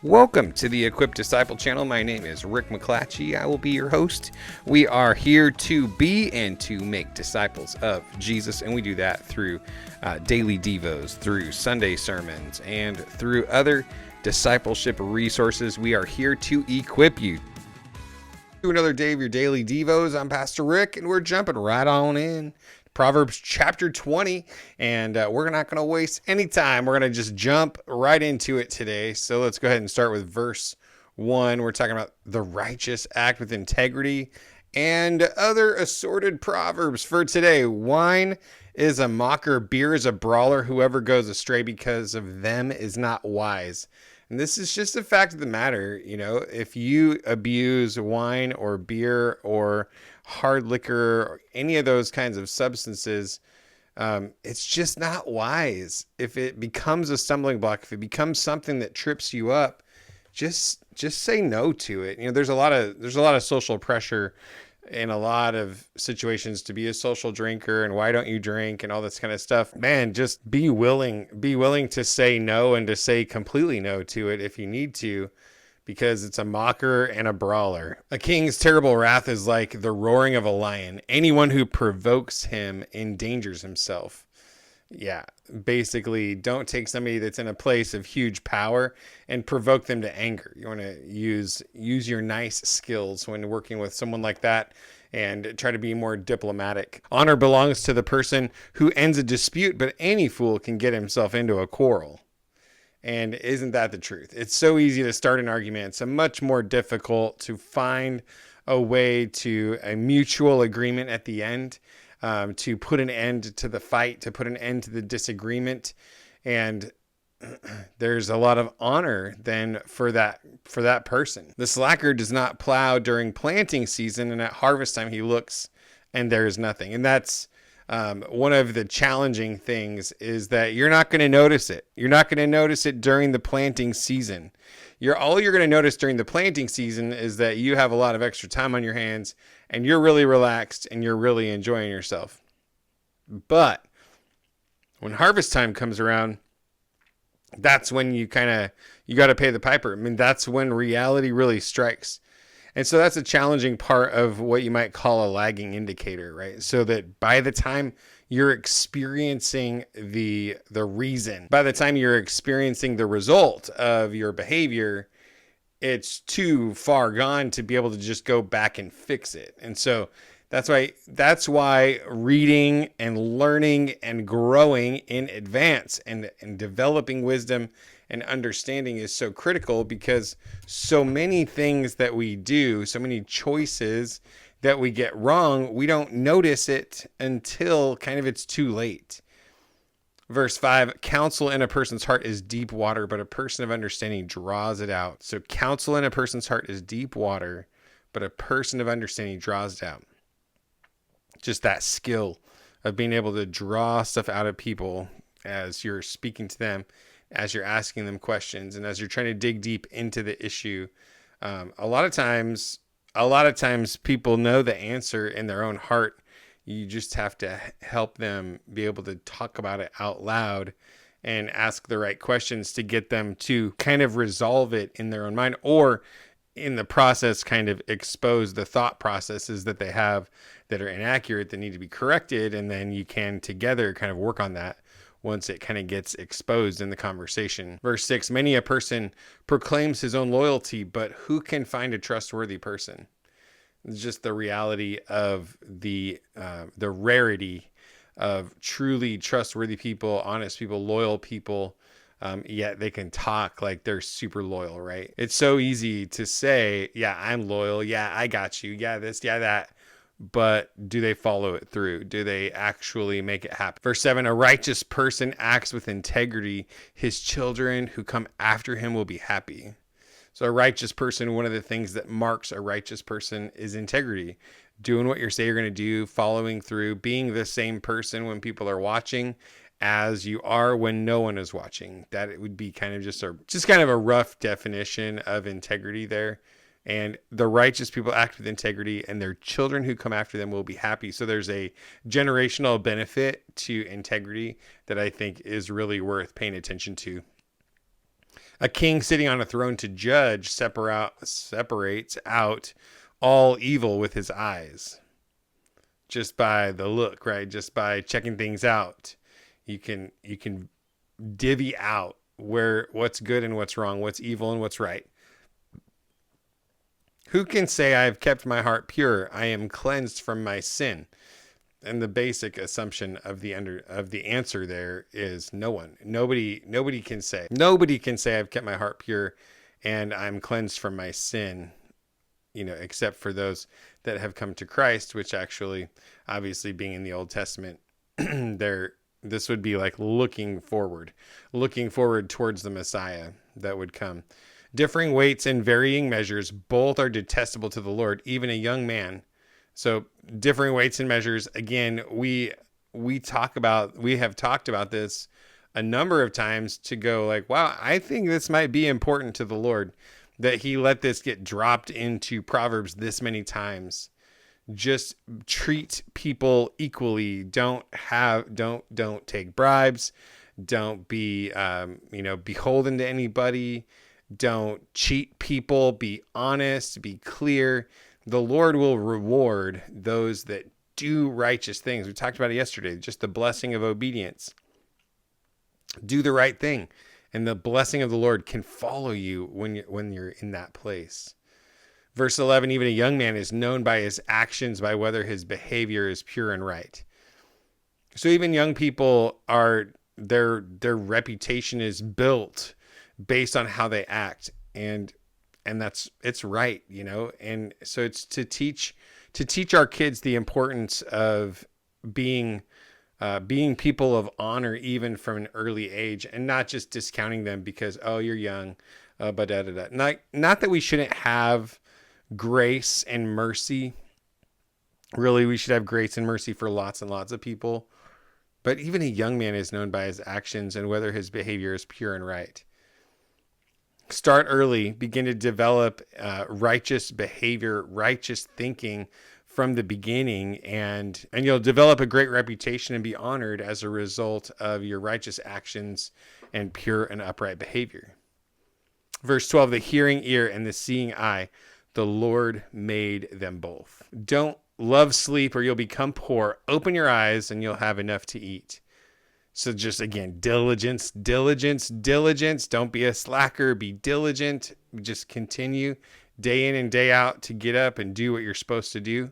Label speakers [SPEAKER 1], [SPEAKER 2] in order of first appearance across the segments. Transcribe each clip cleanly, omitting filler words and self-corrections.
[SPEAKER 1] Welcome to the Equipped Disciple channel. My name is Rick McClatchy. I will be your host. We are here to be and to make disciples of Jesus, and we do that through daily devos, through Sunday sermons, and through other discipleship resources. We are here to equip you. Another day of your daily devos. I'm Pastor Rick, and we're jumping right on in. Proverbs chapter 20, and we're not going to waste any time. We're going to just jump right into it today. So let's go ahead and start with verse 1. We're talking about the righteous act with integrity and other assorted proverbs for today. Wine is a mocker, beer is a brawler. Whoever goes astray because of them is not wise. And this is just a fact of the matter. You know, if you abuse wine or beer or hard liquor or any of those kinds of substances, it's just not wise. If it becomes a stumbling block, if it becomes something that trips you up, just say no to it. You know, there's a lot of social pressure in a lot of situations to be a social drinker and why don't you drink and all this kind of stuff. Man, just be willing to say no and to say completely no to it if you need to, because it's a mocker and a brawler. A king's terrible wrath is like the roaring of a lion. Anyone who provokes him endangers himself. Yeah, basically, don't take somebody that's in a place of huge power and provoke them to anger. You want to use your nice skills when working with someone like that and try to be more diplomatic. Honor belongs to the person who ends a dispute, but any fool can get himself into a quarrel. And isn't that the truth? It's so easy to start an argument. It's much more difficult to find a way to a mutual agreement at the end. To put an end to the fight, to put an end to the disagreement. And there's a lot of honor then for that person. The slacker does not plow during planting season, and at harvest time he looks and there is nothing. And that's one of the challenging things, is that you're not going to notice it. You're not going to notice it during the planting season. All you're going to notice during the planting season is that you have a lot of extra time on your hands and you're really relaxed and you're really enjoying yourself. But when harvest time comes around, that's when you got to pay the piper. I mean, that's when reality really strikes. And so that's a challenging part of what you might call a lagging indicator, right? So that by the time you're experiencing the reason, by the time you're experiencing the result of your behavior, it's too far gone to be able to just go back and fix it. And so that's why reading and learning and growing in advance and developing wisdom and understanding is so critical, because so many things that we do, so many choices that we get wrong, we don't notice it until kind of it's too late. Verse 5, counsel in a person's heart is deep water, but a person of understanding draws it out. So counsel in a person's heart is deep water, but a person of understanding draws it out. Just that skill of being able to draw stuff out of people as you're speaking to them, as you're asking them questions, and as you're trying to dig deep into the issue. A lot of times people know the answer in their own heart. You just have to help them be able to talk about it out loud and ask the right questions to get them to kind of resolve it in their own mind, or in the process kind of expose the thought processes that they have that are inaccurate, that need to be corrected. And then you can together kind of work on that once it kind of gets exposed in the conversation. Verse 6, many a person proclaims his own loyalty, but who can find a trustworthy person? It's just the reality of the rarity of truly trustworthy people, honest people, loyal people, yet they can talk like they're super loyal, right? It's so easy to say, yeah, I'm loyal. Yeah, I got you. Yeah, this, yeah, that. But do they follow it through? Do they actually make it happen? Verse 7, a righteous person acts with integrity. His children who come after him will be happy. So a righteous person, one of the things that marks a righteous person is integrity. Doing what you say you're going to do, following through, being the same person when people are watching as you are when no one is watching. That it would be kind of just kind of a rough definition of integrity there. And the righteous people act with integrity, and their children who come after them will be happy. So there's a generational benefit to integrity that I think is really worth paying attention to. A king sitting on a throne to judge separates out all evil with his eyes. Just by the look, right? Just by checking things out, you can divvy out what's good and what's wrong, what's evil and what's right. Who can say I have kept my heart pure? I am cleansed from my sin. And the basic assumption of the answer there is no one. Nobody can say. Nobody can say I've kept my heart pure and I'm cleansed from my sin, except for those that have come to Christ, which actually, obviously being in the Old Testament, this would be like looking forward towards the Messiah that would come. Differing weights and varying measures, both are detestable to the Lord, even a young man. So differing weights and measures, again, we have talked about this a number of times to go like, wow, I think this might be important to the Lord that he let this get dropped into Proverbs this many times. Just treat people equally. Don't take bribes. Don't be, beholden to anybody. Don't cheat people. Be honest. Be clear. The Lord will reward those that do righteous things. We talked about it yesterday. Just the blessing of obedience. Do the right thing, and the blessing of the Lord can follow you when you're in that place. Verse 11, even a young man is known by his actions, by whether his behavior is pure and right. So even young people their reputation is built based on how they act, and it's right, and so it's to teach our kids the importance of being people of honor even from an early age, and not just discounting them because you're young, but not that we shouldn't have grace and mercy. Really, we should have grace and mercy for lots and lots of people, but even a young man is known by his actions and whether his behavior is pure and right. Start early, begin to develop righteous behavior, righteous thinking from the beginning, and you'll develop a great reputation and be honored as a result of your righteous actions and pure and upright behavior. Verse 12, the hearing ear and the seeing eye, the Lord made them both. Don't love sleep or you'll become poor. Open your eyes and you'll have enough to eat. So just again, diligence. Don't be a slacker. Be diligent. Just continue day in and day out to get up and do what you're supposed to do.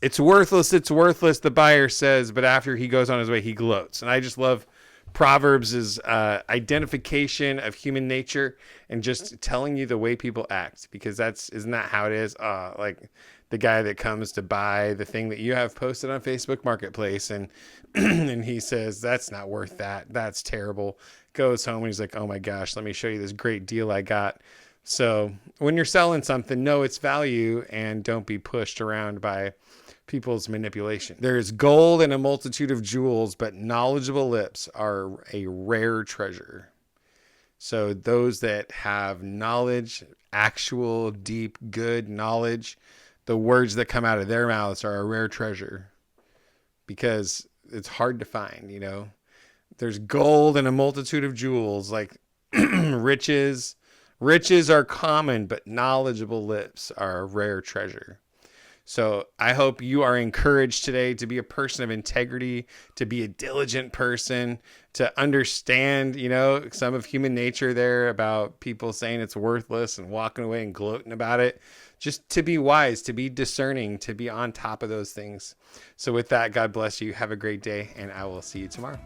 [SPEAKER 1] It's worthless, the buyer says, but after he goes on his way, he gloats. And I just love Proverbs' identification of human nature and just telling you the way people act, because isn't that how it is? Like the guy that comes to buy the thing that you have posted on Facebook Marketplace, and and he says, that's not worth that. That's terrible. Goes home and he's like, oh my gosh, let me show you this great deal I got. So when you're selling something, know its value and don't be pushed around by people's manipulation. There is gold and a multitude of jewels, but knowledgeable lips are a rare treasure. So those that have knowledge, actual, deep, good knowledge, the words that come out of their mouths are a rare treasure, because it's hard to find, There's gold and a multitude of jewels, like riches. Riches are common, but knowledgeable lips are a rare treasure. So I hope you are encouraged today to be a person of integrity, to be a diligent person, to understand, some of human nature there about people saying it's worthless and walking away and gloating about it. Just to be wise, to be discerning, to be on top of those things. So with that, God bless you. Have a great day, and I will see you tomorrow.